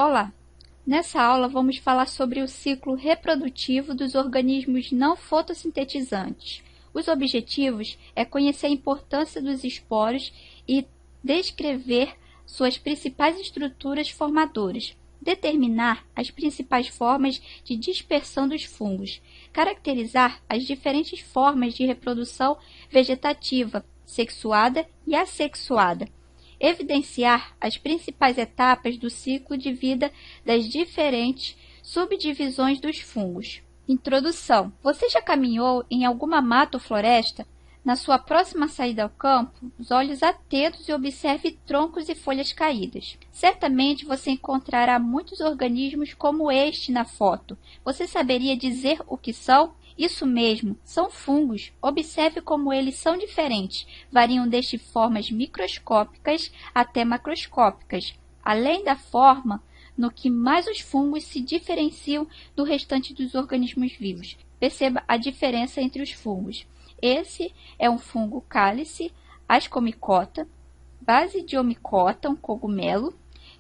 Olá! Nessa aula vamos falar sobre o ciclo reprodutivo dos organismos não fotossintetizantes. Os objetivos é conhecer a importância dos esporos e descrever suas principais estruturas formadoras, determinar as principais formas de dispersão dos fungos, caracterizar as diferentes formas de reprodução vegetativa, sexuada e assexuada, evidenciar as principais etapas do ciclo de vida das diferentes subdivisões dos fungos. Introdução. Você já caminhou em alguma mata ou floresta? Na sua próxima saída ao campo, os olhos atentos e observe troncos e folhas caídas. Certamente você encontrará muitos organismos como este na foto. Você saberia dizer o que são? Isso mesmo, são fungos. Observe como eles são diferentes. Variam desde formas microscópicas até macroscópicas. Além da forma, no que mais os fungos se diferenciam do restante dos organismos vivos. Perceba a diferença entre os fungos. Esse é um fungo cálice, ascomicota, basidiomicota, um cogumelo.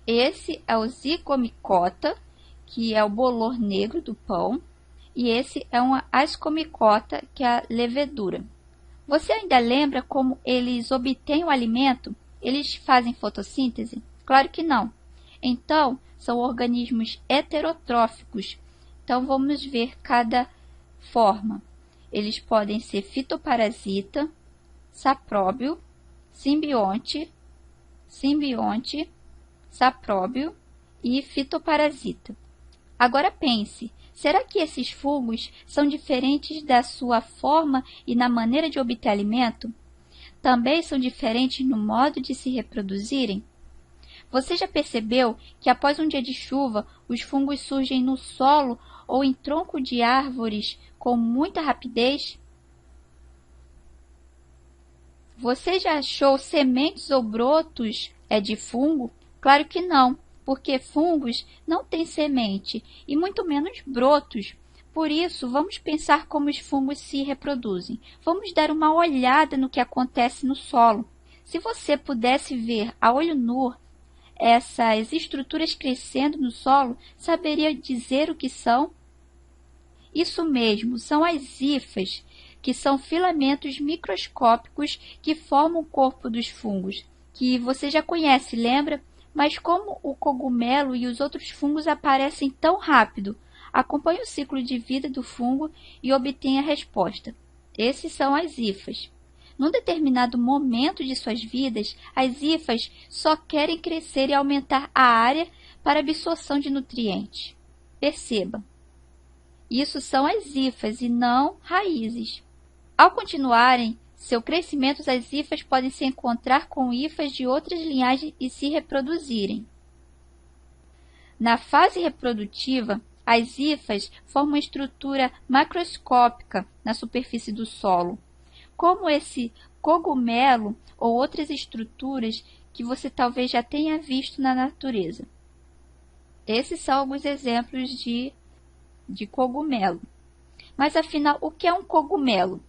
Esse é o zigomicota, que é o bolor negro do pão. E esse é uma ascomicota, que é a levedura. Você ainda lembra como eles obtêm o alimento? Eles fazem fotossíntese? Claro que não. Então, são organismos heterotróficos. Então, vamos ver cada forma. Eles podem ser fitoparasita, sapróbio, simbionte, sapróbio e fitoparasita. Agora pense, será que esses fungos são diferentes da sua forma e na maneira de obter alimento? Também são diferentes no modo de se reproduzirem? Você já percebeu que após um dia de chuva, os fungos surgem no solo ou em tronco de árvores com muita rapidez? Você já achou sementes ou brotos de fungo? Claro que não, porque fungos não têm semente e muito menos brotos. Por isso, vamos pensar como os fungos se reproduzem. Vamos dar uma olhada no que acontece no solo. Se você pudesse ver a olho nu essas estruturas crescendo no solo, saberia dizer o que são? Isso mesmo, são as hifas, que são filamentos microscópicos que formam o corpo dos fungos, que você já conhece, lembra? Mas como o cogumelo e os outros fungos aparecem tão rápido? Acompanhe o ciclo de vida do fungo e obtenha a resposta. Esses são as hifas. Num determinado momento de suas vidas, as hifas só querem crescer e aumentar a área para absorção de nutrientes. Perceba, isso são as hifas e não raízes. Ao continuarem seu crescimento, as hifas podem se encontrar com hifas de outras linhagens e se reproduzirem. Na fase reprodutiva, as hifas formam uma estrutura macroscópica na superfície do solo, como esse cogumelo ou outras estruturas que você talvez já tenha visto na natureza. Esses são alguns exemplos de cogumelo. Mas afinal, o que é um cogumelo?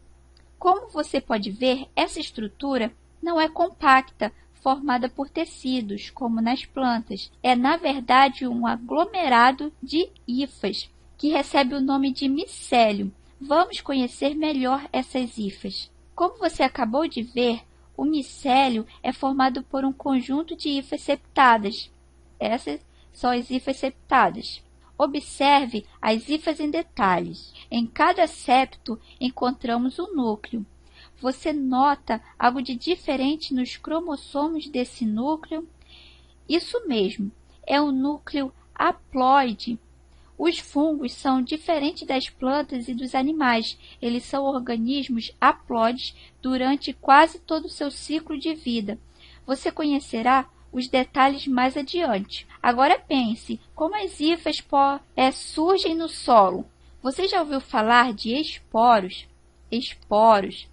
Como você pode ver, essa estrutura não é compacta, formada por tecidos, como nas plantas. É, na verdade, um aglomerado de hifas, que recebe o nome de micélio. Vamos conhecer melhor essas hifas. Como você acabou de ver, o micélio é formado por um conjunto de hifas septadas. Essas são as hifas septadas. Observe as hifas em detalhes. Em cada septo encontramos um núcleo. Você nota algo de diferente nos cromossomos desse núcleo? Isso mesmo, é um núcleo haploide. Os fungos são diferentes das plantas e dos animais. Eles são organismos haploides durante quase todo o seu ciclo de vida. Você conhecerá os detalhes mais adiante. Agora pense, como as hifas surgem no solo? Você já ouviu falar de esporos? Esporos.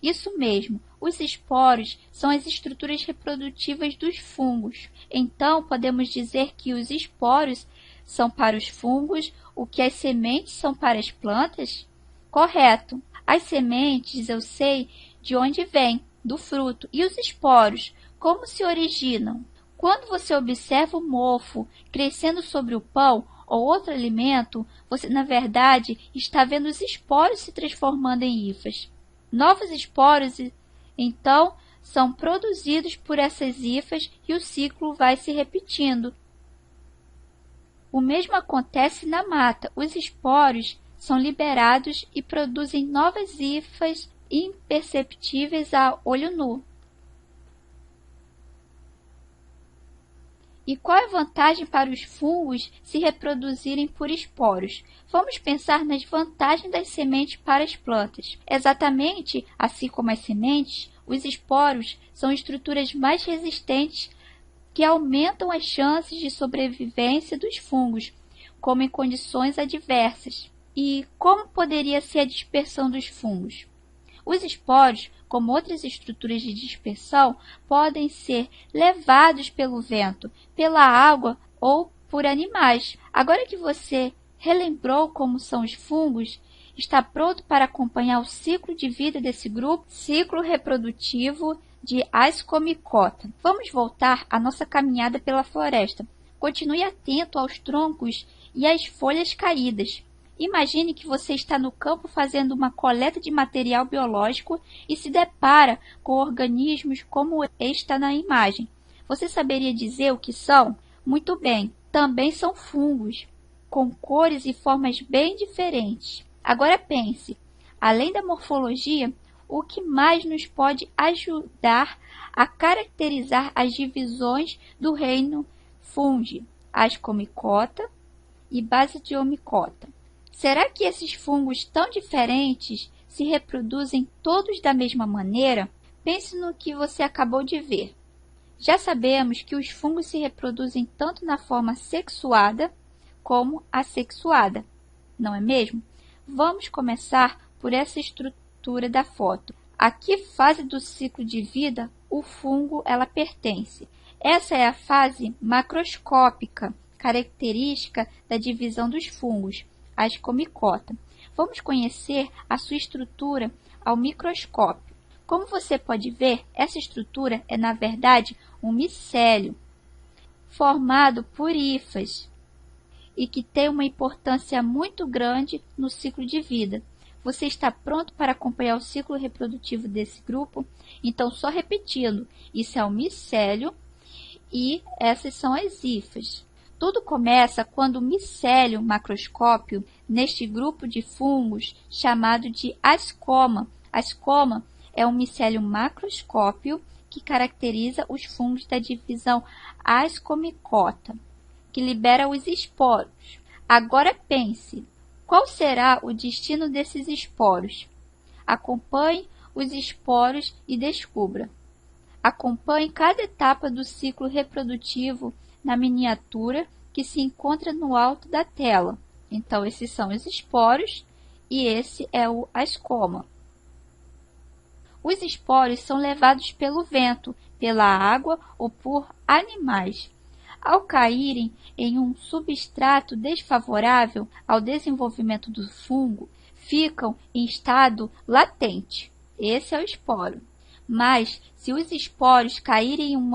Isso mesmo, os esporos são as estruturas reprodutivas dos fungos. Então, podemos dizer que os esporos são para os fungos o que as sementes são para as plantas? Correto. As sementes eu sei de onde vêm, do fruto. E os esporos, como se originam? Quando você observa o mofo crescendo sobre o pão ou outro alimento, você, na verdade, está vendo os esporos se transformando em hifas. Novos esporos, então, são produzidos por essas hifas e o ciclo vai se repetindo. O mesmo acontece na mata. Os esporos são liberados e produzem novas hifas imperceptíveis a olho nu. E qual é a vantagem para os fungos se reproduzirem por esporos? Vamos pensar nas vantagens das sementes para as plantas. Exatamente assim como as sementes, os esporos são estruturas mais resistentes que aumentam as chances de sobrevivência dos fungos, como em condições adversas. E como poderia ser a dispersão dos fungos? Os esporos, como outras estruturas de dispersão, podem ser levados pelo vento, pela água ou por animais. Agora que você relembrou como são os fungos, está pronto para acompanhar o ciclo de vida desse grupo, ciclo reprodutivo de Ascomycota. Vamos voltar à nossa caminhada pela floresta. Continue atento aos troncos e às folhas caídas. Imagine que você está no campo fazendo uma coleta de material biológico e se depara com organismos como está na imagem. Você saberia dizer o que são? Muito bem, também são fungos, com cores e formas bem diferentes. Agora pense, além da morfologia, o que mais nos pode ajudar a caracterizar as divisões do reino Fungi, Ascomycota e Basidiomycota? Será que esses fungos tão diferentes se reproduzem todos da mesma maneira? Pense no que você acabou de ver. Já sabemos que os fungos se reproduzem tanto na forma sexuada como assexuada, não é mesmo? Vamos começar por essa estrutura da foto. A que fase do ciclo de vida o fungo ela pertence? Essa é a fase macroscópica, característica da divisão dos fungos, Ascomycota. Vamos conhecer a sua estrutura ao microscópio. Como você pode ver, essa estrutura é, na verdade, um micélio formado por hifas e que tem uma importância muito grande no ciclo de vida. Você está pronto para acompanhar o ciclo reprodutivo desse grupo? Então, só repetindo, isso é um micélio e essas são as hifas. Tudo começa quando o micélio macroscópio, neste grupo de fungos chamado de ascoma. Ascoma é um micélio macroscópio que caracteriza os fungos da divisão Ascomycota, que libera os esporos. Agora pense, qual será o destino desses esporos? Acompanhe os esporos e descubra. Acompanhe cada etapa do ciclo reprodutivo na miniatura que se encontra no alto da tela. Então, esses são os esporos e esse é o ascoma. Os esporos são levados pelo vento, pela água ou por animais. Ao caírem em um substrato desfavorável ao desenvolvimento do fungo, ficam em estado latente. Esse é o esporo. Mas, se os esporos caírem em um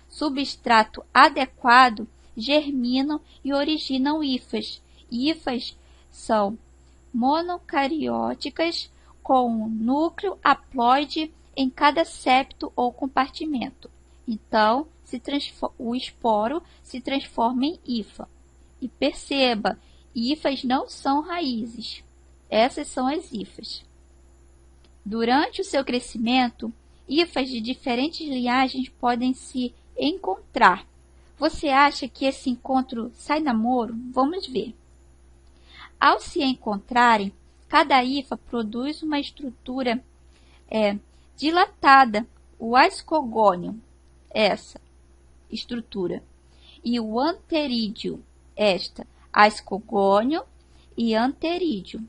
substrato adequado, germinam e originam hifas. Hifas são monocarióticas com um núcleo haploide em cada septo ou compartimento. Então, o esporo se transforma em hifa. E perceba, hifas não são raízes. Essas são as hifas. Durante o seu crescimento, hifas de diferentes linhagens podem se encontrar. Você acha que esse encontro sai namoro? Vamos ver. Ao se encontrarem, cada hifa produz uma estrutura dilatada, o ascogônio, essa estrutura, e o anterídeo, esta, ascogônio e anterídeo.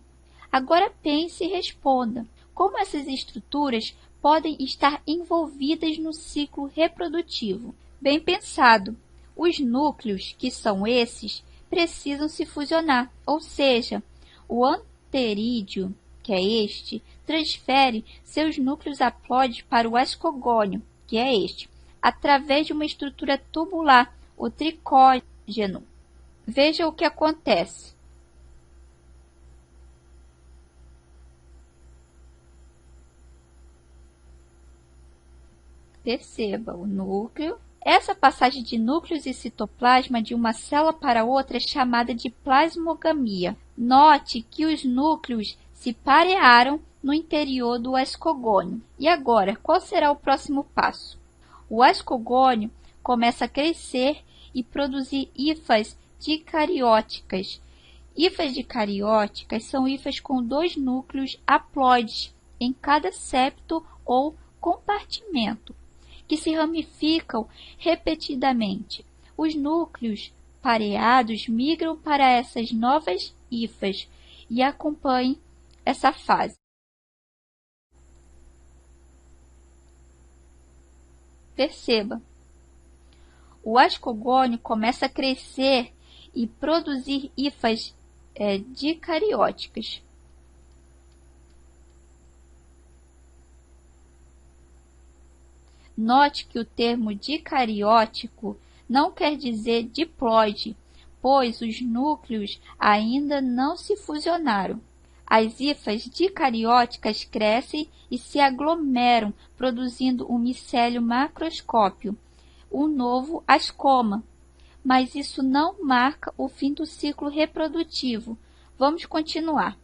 Agora pense e responda, como essas estruturas podem estar envolvidas no ciclo reprodutivo? Bem pensado, os núcleos, que são esses, precisam se fusionar, ou seja, o anterídeo, que é este, transfere seus núcleos haploides para o ascogônio, que é este. através de uma estrutura tubular, o tricógeno. Veja o que acontece. Perceba o núcleo. Essa passagem de núcleos e citoplasma de uma célula para outra é chamada de plasmogamia. Note que os núcleos se parearam no interior do ascogônio. E agora, qual será o próximo passo? O ascogônio começa a crescer e produzir hifas dicarióticas. Hifas dicarióticas são hifas com 2 núcleos haploides em cada septo ou compartimento, que se ramificam repetidamente. Os núcleos pareados migram para essas novas hifas e acompanhem essa fase. Perceba, o ascogônio começa a crescer e produzir hifas dicarióticas. Note que o termo dicariótico não quer dizer diploide, pois os núcleos ainda não se fusionaram. As hifas dicarióticas crescem e se aglomeram, produzindo um micélio macroscópio, um novo ascoma. Mas isso não marca o fim do ciclo reprodutivo. Vamos continuar.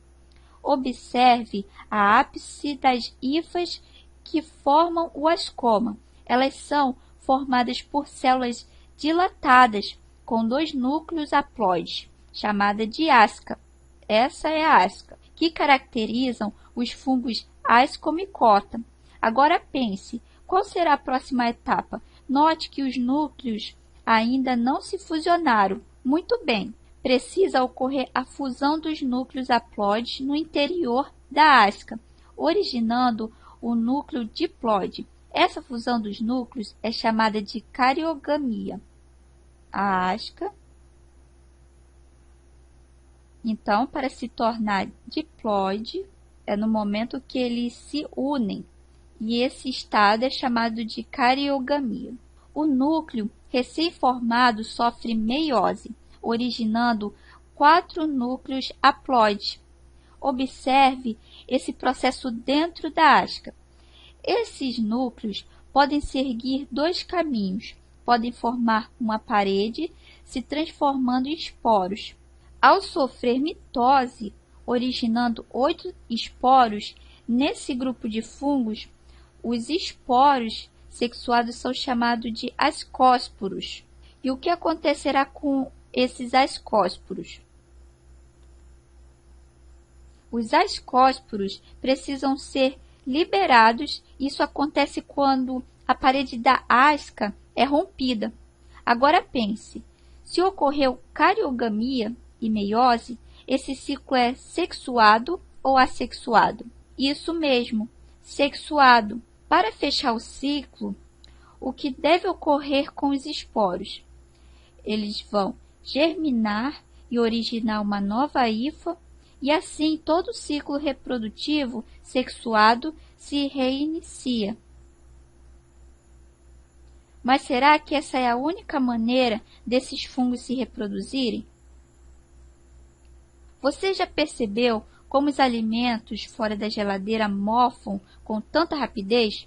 Observe a ápice das hifas que formam o ascoma. Elas são formadas por células dilatadas com 2 núcleos haploides, chamada de asca. Essa é a asca, que caracterizam os fungos ascomicota. Agora pense, qual será a próxima etapa? Note que os núcleos ainda não se fusionaram. Muito bem, precisa ocorrer a fusão dos núcleos haploides no interior da asca, originando o núcleo diploide. Essa fusão dos núcleos é chamada de cariogamia. A asca, então, para se tornar diploide, é no momento que eles se unem, e esse estado é chamado de cariogamia. O núcleo recém-formado sofre meiose, originando 4 núcleos haploides. Observe esse processo dentro da asca. Esses núcleos podem seguir 2 caminhos. Podem formar uma parede, se transformando em esporos. Ao sofrer mitose, originando 8 esporos, nesse grupo de fungos, os esporos sexuados são chamados de ascósporos. E o que acontecerá com esses ascósporos? Os ascósporos precisam ser liberados. Isso acontece quando a parede da asca é rompida. Agora pense, se ocorreu cariogamia e meiose, esse ciclo é sexuado ou assexuado? Isso mesmo, sexuado. Para fechar o ciclo, o que deve ocorrer com os esporos? Eles vão germinar e originar uma nova hifa, e assim todo o ciclo reprodutivo sexuado se reinicia. Mas será que essa é a única maneira desses fungos se reproduzirem? Você já percebeu como os alimentos fora da geladeira mofam com tanta rapidez?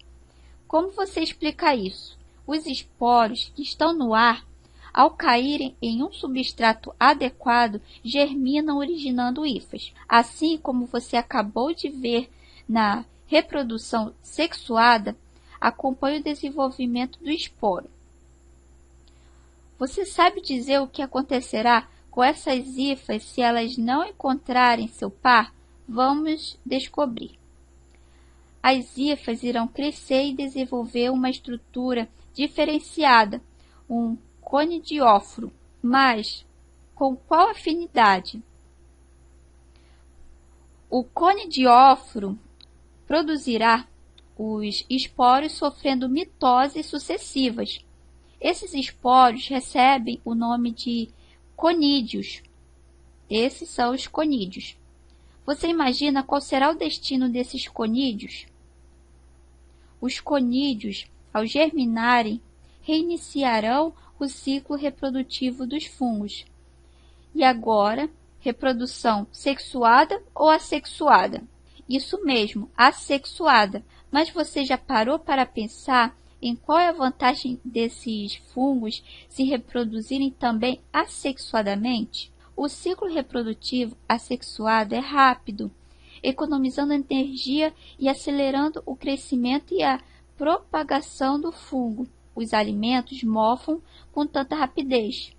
Como você explica isso? Os esporos que estão no ar, ao caírem em um substrato adequado, germinam originando hifas. Assim como você acabou de ver na reprodução sexuada, acompanha o desenvolvimento do esporo. Você sabe dizer o que acontecerá com essas hifas se elas não encontrarem seu par? Vamos descobrir. As hifas irão crescer e desenvolver uma estrutura diferenciada, um conidióforo. Mas com qual afinidade? O conidióforo produzirá os esporos sofrendo mitoses sucessivas. Esses esporos recebem o nome de conídeos. Esses são os conídeos. Você imagina qual será o destino desses conídeos? Os conídeos, ao germinarem, reiniciarão o ciclo reprodutivo dos fungos. E agora, reprodução sexuada ou assexuada? Isso mesmo, assexuada. Mas você já parou para pensar em qual é a vantagem desses fungos se reproduzirem também assexuadamente? O ciclo reprodutivo assexuado é rápido, economizando energia e acelerando o crescimento e a propagação do fungo. Os alimentos morfam com tanta rapidez.